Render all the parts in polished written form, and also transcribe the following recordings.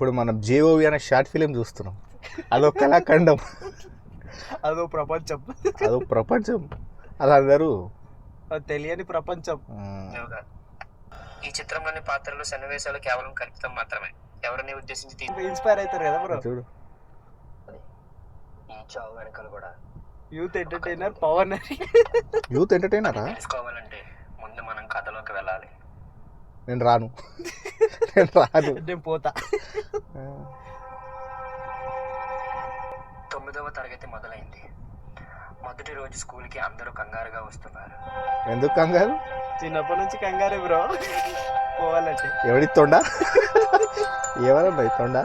ఇప్పుడు మనం జేఓవి అనే షార్ట్ ఫిలిం చూస్తున్నాం. అదొక కళాఖండం, అదో ప్రపంచం, అదో ప్రపంచం. అది అందరూ తెలియని ప్రపంచం. ఈ చిత్రంలోని పాత్రలు సన్నివేశాలు కేవలం కల్పితం మాత్రమే. ఎవరిని ఉద్దేశించి ఇన్స్పైర్ అవుతారు కదా బ్రో. చూడు, ఈ చావు వెనకాల కూడా యూత్ ఎంటర్టైనర్ పవన్ అని. యూత్ ఎంటర్టైనరా? తెలుసుకోవాలంటే ముందు మనం కథలోకి వెళ్ళాలి. నేను రాను. నేను పోతా. 9వ తరగతి మొదలైంది. మొదటి రోజు స్కూల్కి అందరూ కంగారుగా వస్తున్నారు. ఎందుకు కంగారు? చిన్నప్పటి నుంచి కంగారే బ్రో పోవాలంటే. ఎవడి తొండ? ఎవరన్నా తొండ?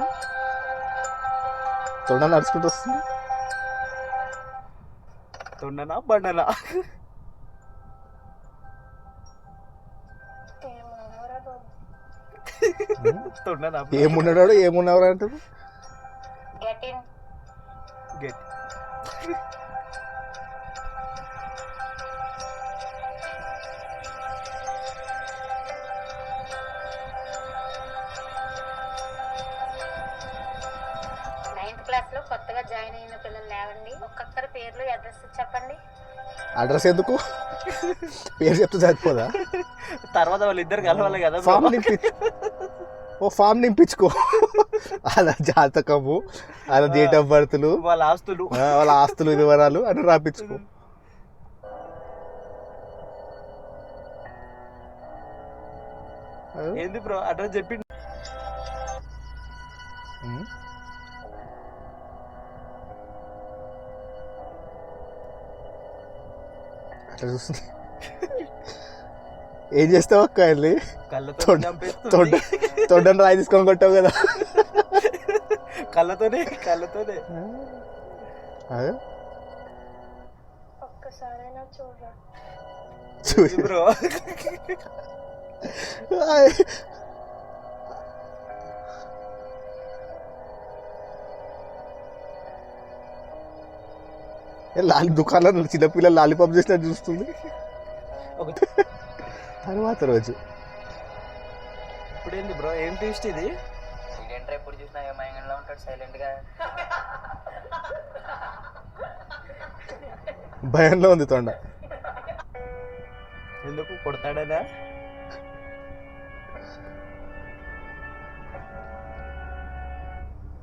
తొండ నడుచుకుంటూ వస్తుంది. తొండనా బండనా? తొండనా? ఏమున్నాడు ఏమున్నవరు అంటారు. గెట్ క్లాస్ లో కొత్తగా జాయిన్ అయిన పిల్లలు లేవండి. ఒక్కొక్కరి పేర్లు అడ్రస్ చెప్పండి. అడ్రస్ ఎందుకు? పేరు చెప్తే సరిపోదా? తర్వాత వాళ్ళు ఇద్దరు కలవాలి కదా. ఫామ్ ఫామ్ నింపించుకో. అలా జాతకము, అలా డేట్ ఆఫ్ బర్త్లు, వాళ్ళ ఆస్తులు, వాళ్ళ ఆస్తులు వివరాలు అని రాపించుకో. ఏంది బ్రో అడ్రస్ చెప్పి అట్లా చూస్తుంది. ఏం చేస్తావు అక్క? వెళ్ళి తొండని రాయి తీసుకొని కొట్టావు కదా. కళ్ళతోనే ఒక్కసారైనా చూడరా చూసి బ్రో. దుకాణంలో చిన్నపిల్లలు లాలీపాప్ చేసినట్టు చూస్తుంది. తర్వాత రోజు ఇప్పుడేంది బ్రో ఏం ట్విస్ట్ ఇది? ఏంట్రా ఎప్పుడు చూసినా ఏమైనా ఉంటాడు సైలెంట్ గా. భయంలో ఉంది తొండ. ఎందుకు కొడతాడనా?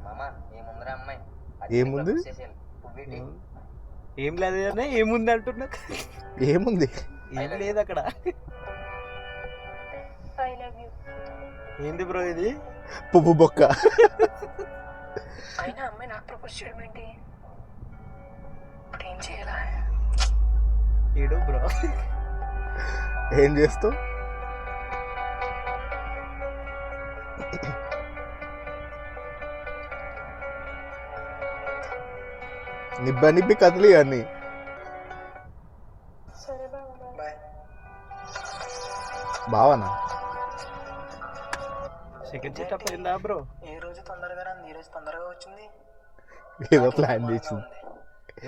మామా ఏముందిరా అమ్మాయి? ఏముంది? ఏం లేదు అనే ఏముంది అంటున్నా. ఏముంది? ఏం లేదు అక్కడ. ఏంది బ్రో ఇది? పువ్వు బొక్క. అయినా అమ్మాయి నాకు ప్రపోజ్ చేయడం ఏంటి? ఇప్పుడు ఏం చేయాలా? ఏడు బ్రో ఏం చేస్తావు? నిబ్బి కదిలి అన్ని. బావనా సెకండ్ సెటప్ అయిందా బ్రో? ఏ రోజు తొందరగా రండి, ఈ రోజు తొందరగా వచ్చింది. ఏదో ప్లాన్ చేసింది.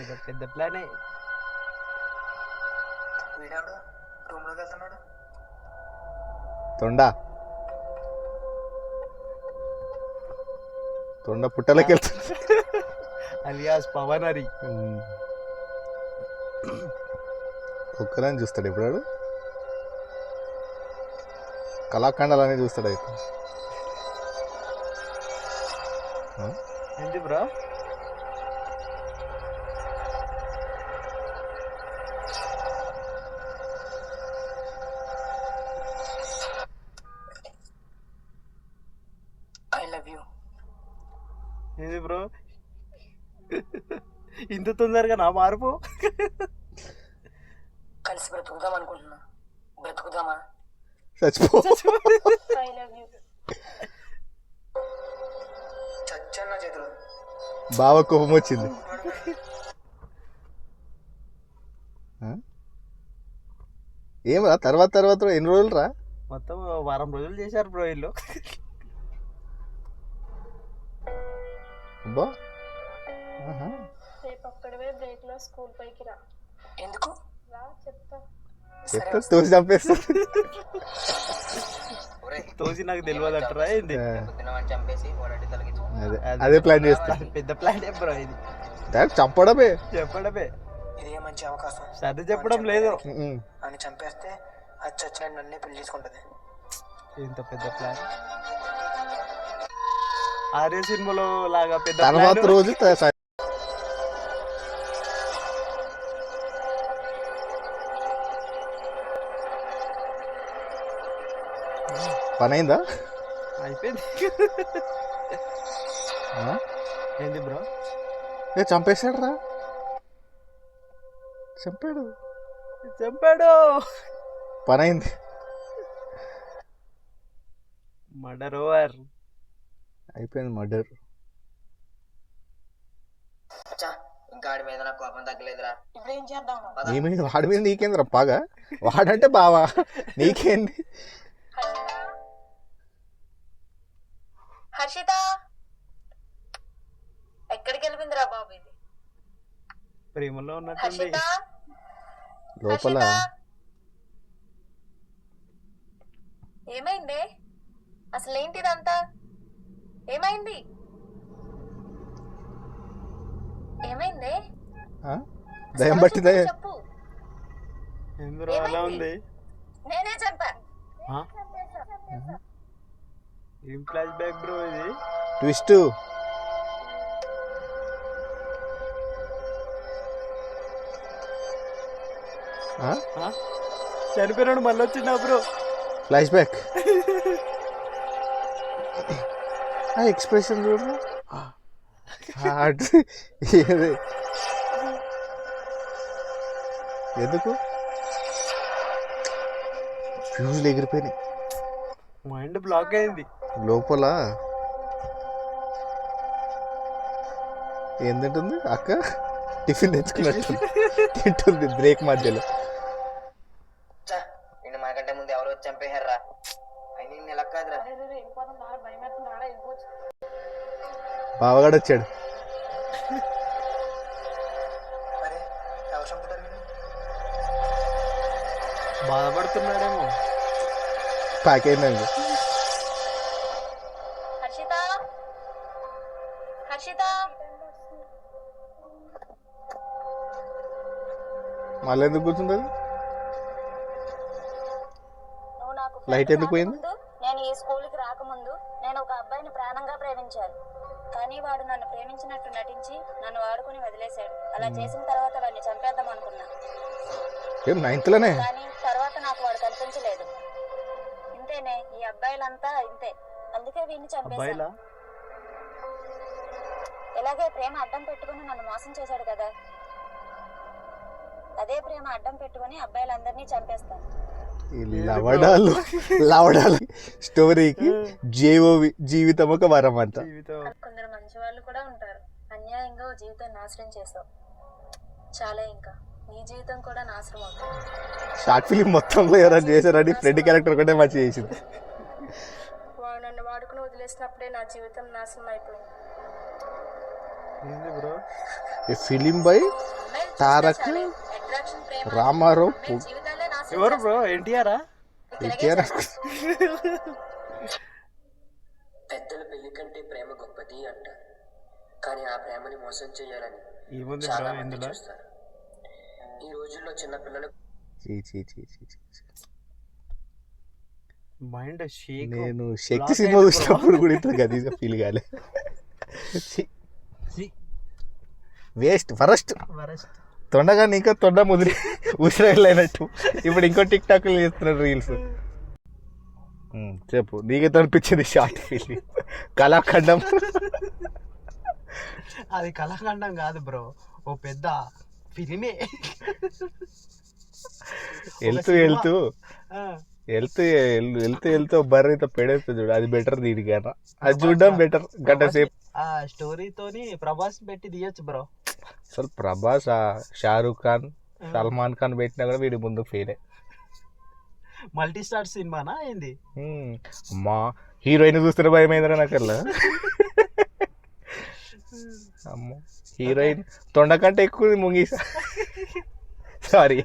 ఏదో పెద్ద ప్లానే. వీడాడు రూమ్ లోకి వెళ్తున్నాడు. తొండ పుట్టలోకి వెళ్తుంది. అలియాస్ పవన్ హరి. ఒక్కరని చూస్తాడు ఇప్పుడు. కళాఖండాలనే చూస్తాడు అయితే. ఏంటి బ్రో? I love you. ఏంది బ్రో ఇంత తొందరగా నా మార్పు? కలిసి బ్రతుకుదాం అనుకుంటున్నా. బ్రతుకుదామా? చచ్చిపో. చచ్చన్న చేతులు. బావ కోపం వచ్చింది. ఏమరా తర్వాత ఎన్ని రోజులు రా? మొత్తం వారం రోజులు చేశారు బ్రో వీళ్ళు. అబ్బా రేపు అక్కడవే బ్రేక్ లో స్కూల్ పైకి రా. ఎందుకు? రా చెప్తా. తోసి చంపేస్తా. తోసి నాకు తెలియదు అంటారా ఏంది? చంపేసి ఓడటి తొలగించు. అదే ప్లాన్ చేస్తా. పెద్ద ప్లాన్ బ్రో ఇది. డైరెక్ట్ చంపడమే. చెప్పడమే. ఇదే మంచి అవకాశం. సర్ది చెప్పడం లేదు. అని చంపేస్తే అచ్చచ్చిన నన్నే పెళ్లి చేసుకుంటది. ఇంత పెద్ద ప్లాన్ ఆర్య సినిమాలో లాగా పెద్ద తర్వాత plan. రోజు పని అయిందా? అయిపోయింది. ఏంది బ్రో? చంపేశాడు రా, చంపాడు. పని అయింది. Murder over. అయిపోయింది మర్డర్. ఇంకా ఆడి మీద నాకు కోపం తగ్గలేదురా. ఇప్పుడు ఏం చేద్దాం? నీ మీద వాడి మీద నీకేంద్ర పాగా? వాడంటే బావా, నీకేంది? హర్షిత ఎక్కడికి వెళ్ళిందిరా బాబు ఇది? ప్రేమలో ఉన్నట్టుంది. హర్షిత లోపల ఏమైంది? అసలు ఏంటిదంతా? ఏమైంది? ఏమైంది? దయం బట్టి దయ. చెప్పు. ఏం బ్రో అలా ఉంది? నేనే చంపా. ఏం ఫ్లాష్ బ్యాక్ బ్రో ఇది? ట్విస్ట్. చనిపోయినాడు మళ్ళీ వచ్చిందా బ్రో? Flash back. ఆ ఎక్స్ప్రెషన్ చూడు. ఎందుకు ఫ్యూజులు ఎగిరిపోయినాయి, మైండ్ బ్లాక్ అయింది. లోపల ఏం తింటుంది అక్క? టిఫిన్ తెచ్చుకున్నట్టు తింటుంది బ్రేక్ మధ్యలో. నిన్న మనకంటే ముందు ఎవరు వచ్చి చంపేశారా? అయినా నిన్న ఎలా కాదురా. బావగాడు వచ్చాడు. అరే ఎవరు చంపుతారు? బాధపడుతున్నాడేమో. ప్యాక్ అయిందండి. హర్షిత హర్షిత మళ్ళీ ఎందుకు కూర్చుంటుంది? నువ్వు నాకు లైట్ ఎందుకు పోయింది? నేను ఈ స్కూల్కి రాకముందు నేను ఒక అబ్బాయిని ప్రాణంగా ప్రేమించాను. కానీ వాడు నన్ను ప్రేమించినట్టు నటించి నన్ను వాడుకొని వదిలేశాడు. అలా చేసిన తర్వాత వాడిని చంపేద్దాం అనుకున్నా. ఏం 9th లోనే? కానీ తర్వాత నాకు వాడు కనిపించలేదు. ఇంతేనే, ఈ అబ్బాయిలంతా ఇంతే. అందుకే వీడిని చంపేశాను. అబ్బాయిలా? ఇలాగే ప్రేమ అడ్డం పెట్టుకుని నన్ను మోసం చేశాడు కదా, అదే ప్రేమ అడ్డం పెట్టుకుని అబ్బాయిలందరినీ చంపేస్తాను. లవడాలు లవడాలు స్టోరీకి జేఓవి జీవితం ఒక వరం అంట. కొందరు మంచి వాళ్ళు కూడా ఉంటారు. అన్యాయంగా ఓ జీవితం నాశనం చేసావు. చాలా, ఇంకా నీ జీవితం కూడా నాశనం అవుతుంది. షార్ట్ ఫిలిం మొత్తంలో ఎవరైనా చేశారని ఫ్రెండ్ క్యారెక్టర్ ఒకటే మంచి చేసింది. వాడు నన్ను వాడుకుని వదిలేసినప్పుడే నా జీవితం నాశనం అయిపోయింది. ఈ ఫిలిం బై తారక్ రామారావు. ఎవరు బ్రో? ఎన్టీఆరా? పెద్దల పెళ్లి కంటే ప్రేమ గొప్పది అంటారు, కానీ ఆ ప్రేమని మోసం చేయాలని ఏముంది చాలా బ్రో మంది ఇందులో? చూస్తారు. ఈ రోజుల్లో చిన్న పిల్లలు మైండ్ షేక్. నేను శక్తి సినిమా చూసినప్పుడు కూడా ఇంత గదిగా ఫీల్ కాలే. వేస్ట్ ఫరెస్ట్ తొండగాని ఇంకా తొండ ముదిరి ఉసిరైనట్టు ఇప్పుడు ఇంకో టిక్ టాక్ చేస్తున్నాడు రీల్స్. చెప్పు, నీకైతే అనిపించింది షార్ట్ ఫిలిం కళాఖండం? అది కళాఖండం కాదు బ్రో, ఓ పెద్ద ఫిలిమే. వెళ్తూ వెళ్తూ వెళ్తూ వెళ్తూ వెళ్తూ బర్రెతో పెడేస్తుంది చూడు, అది బెటర్ దీనికైనా. అది చూడడం బెటర్ గంట సేపు. ఆ స్టోరీతోని ప్రభాస్ పెట్టి తీయచ్చు బ్రో. అసలు ప్రభాస్, షారూక్ ఖాన్, సల్మాన్ ఖాన్ పెట్టినా కూడా వీడి ముందు ఫెయిల్. మల్టీ స్టార్ సినిమానా ఏంది? అమ్మా, హీరోయిన్ చూస్తున్న భయం అయిందిరా నాకల్లా. అమ్మో, హీరోయిన్ తొండ కంటే ఎక్కువ ముంగీసా. సారీ.